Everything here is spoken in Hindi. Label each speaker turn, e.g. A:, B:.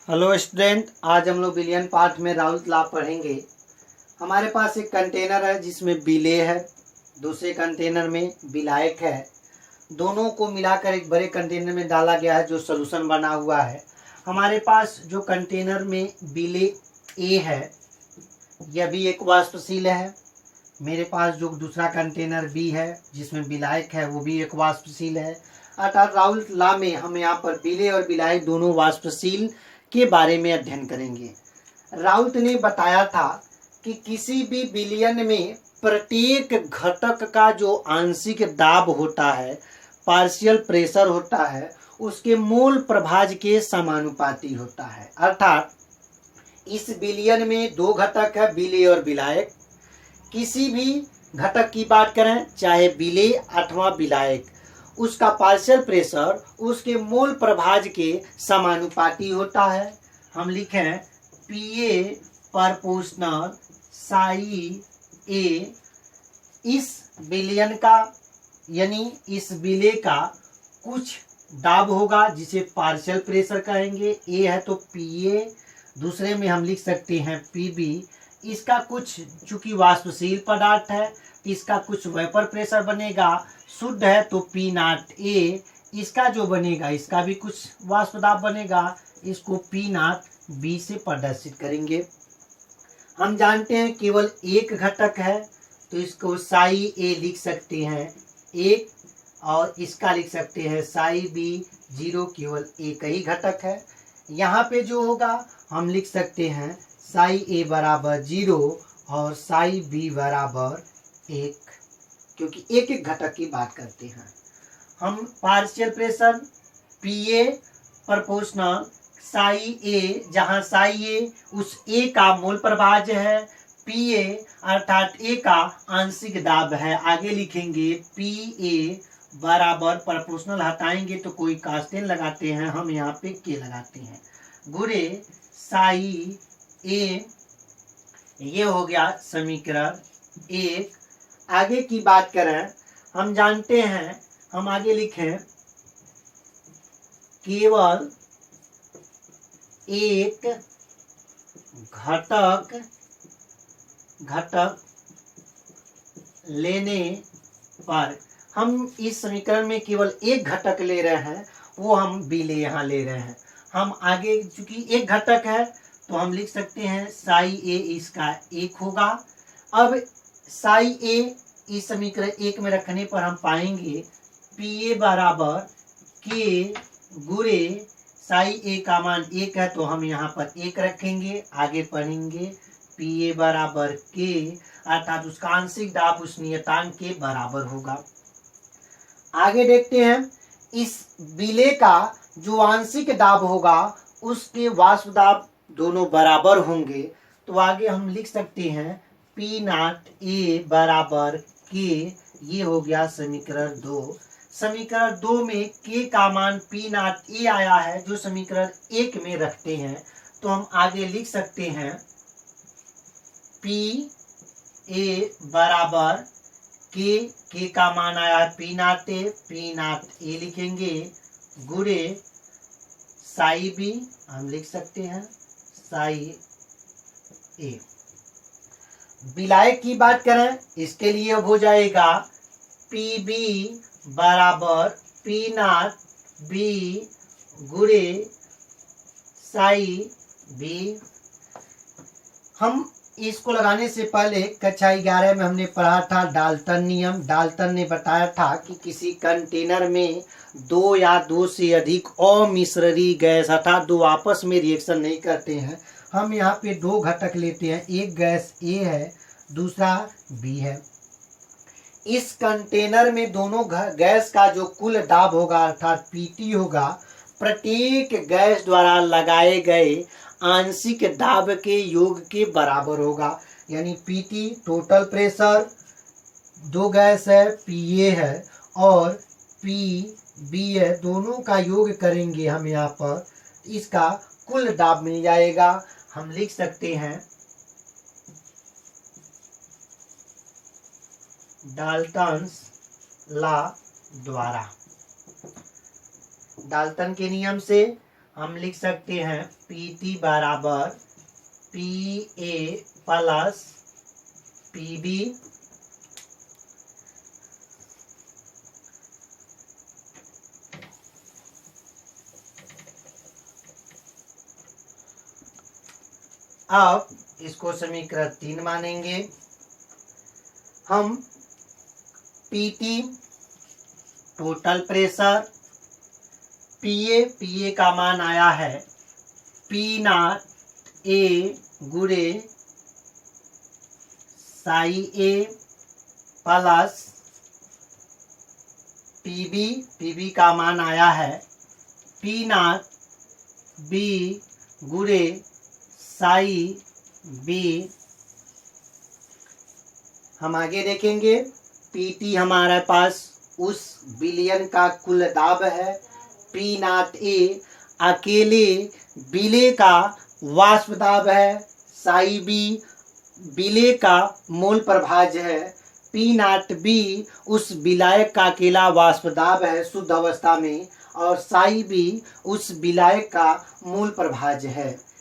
A: हेलो स्टूडेंट, आज हम लोग विलियन पार्ट में राउल्ट लॉ पढ़ेंगे। हमारे पास एक कंटेनर है जिसमें बिले है, दूसरे कंटेनर में विलायक है। दोनों को मिलाकर एक बड़े कंटेनर में डाला गया है जो सॉल्यूशन बना हुआ है। हमारे पास जो कंटेनर में बिले ए है यह भी एक वाष्पशील है। मेरे पास जो दूसरा कंटेनर बी है जिसमें विलायक है वो भी एक वाष्पशील है। अर्थात राउल्ट लॉ में हम यहाँ पर बिले और विलायक दोनों वाष्पशील के बारे में अध्ययन करेंगे। राउल्ट ने बताया था कि किसी भी विलयन में प्रत्येक घटक का जो आंशिक दाब होता है, पार्शियल प्रेशर होता है, उसके मोल प्रभाज के समानुपाती होता है। अर्थात इस विलयन में दो घटक है, बिले और विलायक। किसी भी घटक की बात करें, चाहे बिले अथवा विलायक, उसका पार्शियल प्रेशर उसके मोल प्रभाज के समानुपाती होता है। हम लिखें पीए प्रोपोर्शनल साई ए। इस विलयन का यानी इस विले का कुछ दाब होगा जिसे पार्शियल प्रेशर कहेंगे, ए है तो पीए, दूसरे में हम लिख सकते हैं पीबी। इसका कुछ, चूंकि वाष्पशील पदार्थ है, इसका कुछ वेपर प्रेशर बनेगा, शुद्ध है तो पी नॉट ए। इसका जो बनेगा इसका भी कुछ वाष्प दाब बनेगा, इसको पी नॉट बी से प्रदर्शित करेंगे। हम जानते हैं केवल एक घटक है तो इसको साई ए लिख सकते हैं एक, और इसका लिख सकते हैं साई बी जीरो, केवल एक ही घटक है। यहाँ पे जो होगा हम लिख सकते हैं साई ए बराबर जीरो और साई बी बराबर एक, क्योंकि एक एक घटक की बात करते हैं हम। Partial pressure P A proportional psi A, जहां साई ए उस ए का मोल प्रभाज है, पी ए अर्थात ए का आंशिक दाब है। आगे लिखेंगे पी ए बराबर, प्रोपोर्शनल हटाएंगे तो कोई कांस्टेंट लगाते हैं, हम यहाँ पे के लगाते हैं, गुणे साई ए। ये हो गया समीकरण एक। आगे की बात करें, हम जानते हैं, हम आगे लिखें केवल एक घटक लेने पर, हम इस समीकरण में केवल एक घटक ले रहे हैं, वो हम बिले यहाँ ले रहे हैं। हम आगे चूंकि एक घटक है तो हम लिख सकते हैं साई ए इसका एक होगा। अब साई ए इस समीकरण एक में रखने पर हम पाएंगे पी ए बराबर के गुणे साई ए का मान एक है तो हम यहाँ पर एक रखेंगे। आगे पढ़ेंगे पी ए बराबर के, अर्थात उसका आंशिक दाब उस नियतांक के बराबर होगा। आगे देखते हैं इस बिले का जो आंशिक दाब होगा उसके वाष्प दाब दोनों बराबर होंगे, तो आगे हम लिख सकते हैं पी नॉट ए बराबर के। ये हो गया समीकरण दो। समीकरण दो में के का मान पी नॉट ए आया है जो समीकरण एक में रखते हैं, तो हम आगे लिख सकते हैं पी ए बराबर के का मान आया है पी नॉट ए लिखेंगे, गुणे साई बी हम लिख सकते हैं साई ए। विलायक की बात करें, इसके लिए अब हो जाएगा पी बी बराबर पी नॉट बी गुणे साई बी। हम इसको लगाने से पहले कक्षा 11 में हमने पढ़ा था डाल्टन नियम। डाल्टन ने बताया था कि किसी कंटेनर में दो या दो से अधिक अमिश्ररी गैस, अर्थात दो आपस में रिएक्शन नहीं करते हैं। हम यहाँ पे दो घटक लेते हैं, एक गैस ए है, दूसरा बी है। इस कंटेनर में दोनों गैस का जो कुल दाब होगा अर्थात पीटी होगा, प्रत्येक गैस द्वारा लगाए गए आंशिक दाब के योग के बराबर होगा। यानी पीटी टोटल प्रेशर, दो गैस है पीए है और पी बी है, दोनों का योग करेंगे हम यहाँ पर, इसका कुल दाब मिल जाएगा। हम लिख सकते हैं डाल्टन्स लॉ द्वारा, डाल्टन के नियम से हम लिख सकते हैं PT बराबर PA प्लस PB अब इसको समीकरण 3 मानेंगे। हम PT टोटल प्रेशर, PA का मान आया है P0 A गुणे साई A प्लस PB का मान आया है P0 B गुणे साई B। हम आगे देखेंगे PT हमारे पास उस विलयन का कुल दाब है, P0 A अकेले विलेय का वाष्प दाब है, साई B विलेय का मोल प्रभाज्य है, P0 B उस विलायक का अकेला वाष्प दाब है शुद्ध अवस्था में, और साई B उस विलायक का मूल प्रभाज्य है।